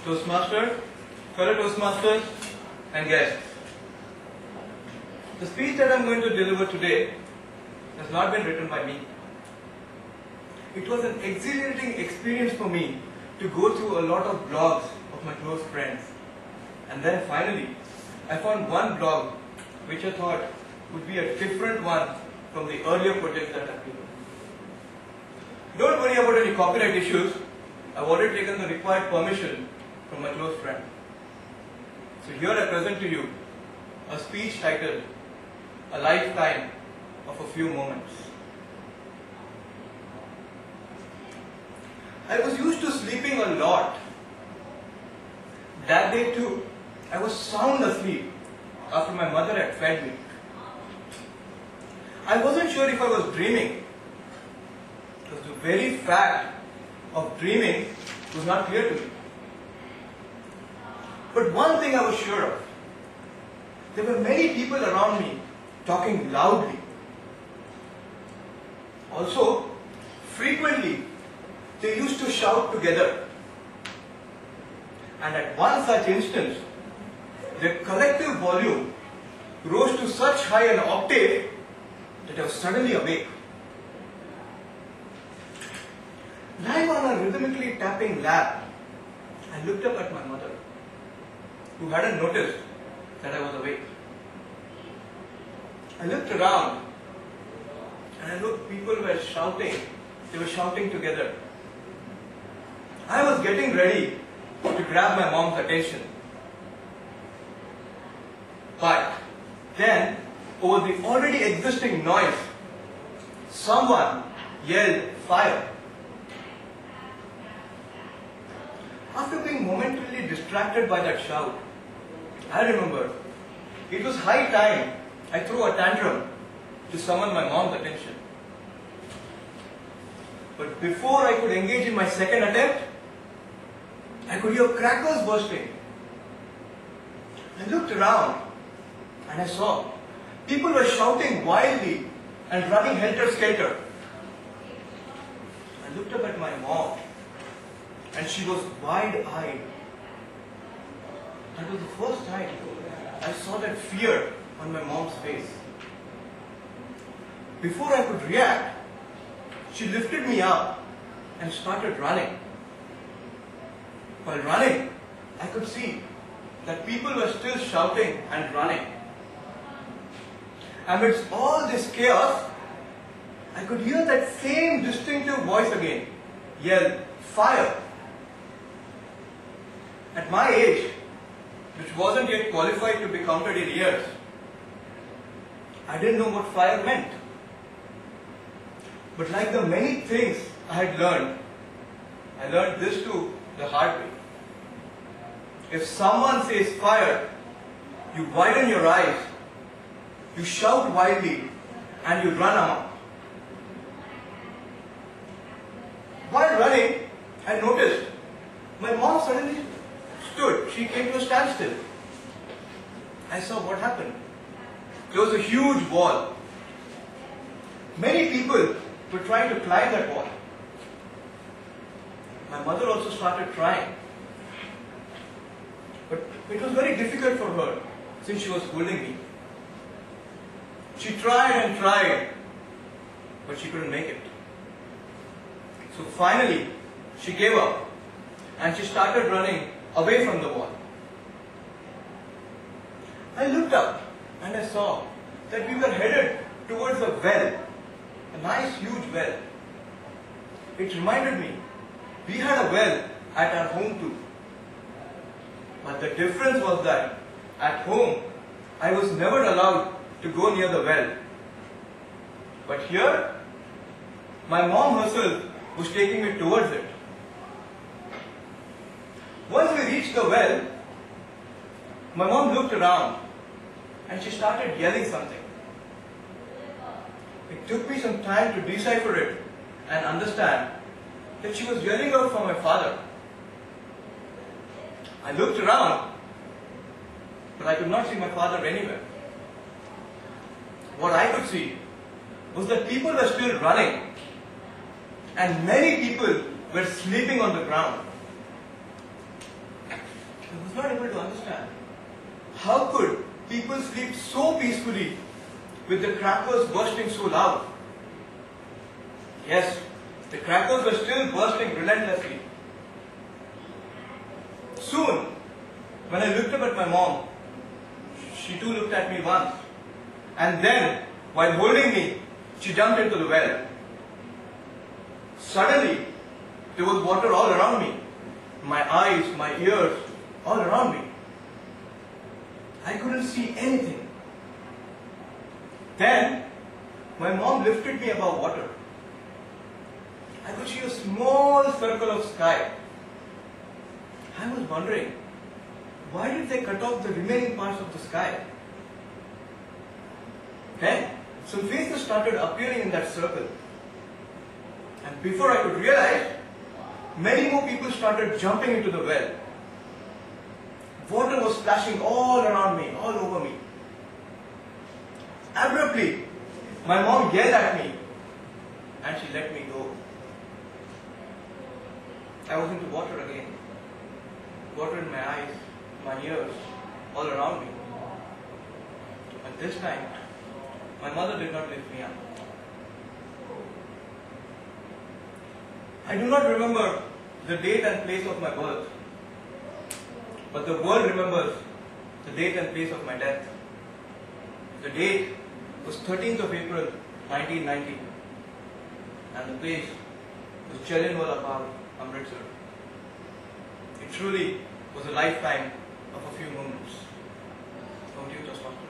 Toastmasters, fellow Toastmasters and guests. The speech that I am going to deliver today has not been written by me. It was an exhilarating experience for me to go through a lot of blogs of my close friends. And then finally, I found one blog which I thought would be a different one from the earlier projects that I've given. Don't worry about any copyright issues. I've already taken the required permission from my close friend. So here I present to you a speech titled A Lifetime of a Few Moments. I was used to sleeping a lot. That day too, I was sound asleep after my mother had fed me. I wasn't sure if I was dreaming, because the very fact of dreaming was not clear to me. But one thing I was sure of, there were many people around me talking loudly. Also, frequently, they used to shout together. And at one such instance, their collective volume rose to such high an octave that I was suddenly awake. Lying on a rhythmically tapping lap, I looked up at my mother, who hadn't noticed that I was awake. I looked around and I looked, people were shouting. They were shouting together. I was getting ready to grab my mom's attention. But then, over the already existing noise, someone yelled, "Fire!" After being momentarily distracted by that shout, I remember it was high time I threw a tantrum to summon my mom's attention. But before I could engage in my second attempt, I could hear crackers bursting. I looked around and I saw people were shouting wildly and running helter-skelter. I looked up at my mom and she was wide-eyed. That was the first time I saw that fear on my mom's face. Before I could react, she lifted me up and started running. While running, I could see that people were still shouting and running. Amidst all this chaos, I could hear that same distinctive voice again, yell, "Fire!" At my age, which wasn't yet qualified to be counted in years, I didn't know what fire meant. But like the many things I had learned, I learned this too the hard way. If someone says fire, you widen your eyes, you shout wildly, and you run amok. While running, I noticed my mom suddenly stood. She came to a standstill. I saw what happened. There was a huge wall. Many people were trying to climb that wall. My mother also started trying. But it was very difficult for her since she was holding me. She tried and tried, but she couldn't make it. So finally, she gave up and she started running away from the wall. I looked up and I saw that we were headed towards a well, a nice huge well. It reminded me, we had a well at our home too. But the difference was that at home, I was never allowed to go near the well. But here, my mom herself was taking me towards it. Once we reached the well, my mom looked around and she started yelling something. It took me some time to decipher it and understand that she was yelling out for my father. I looked around, but I could not see my father anywhere. What I could see was that people were still running and many people were sleeping on the ground. I was not able to understand. How could people sleep so peacefully with the crackers bursting so loud? Yes, the crackers were still bursting relentlessly. Soon, when I looked up at my mom, she too looked at me once. And then, while holding me, she jumped into the well. Suddenly, there was water all around me. My eyes, my ears, all around me. I couldn't see anything. Then, my mom lifted me above water. I could see a small circle of sky. I was wondering, why did they cut off the remaining parts of the sky? Then, some faces started appearing in that circle. And before I could realize, many more people started jumping into the well. Water was splashing all around me, all over me. Abruptly, my mom yelled at me and she let me go. I was into water again. Water in my eyes, my ears, all around me. But this time, my mother did not lift me up. I do not remember the date and place of my birth, but the world remembers the date and place of my death. The date was 13th of April 1990 and the place was Jallianwala Bagh, Amritsar. It truly was a lifetime of a few moments. Over to you, Toastmasters.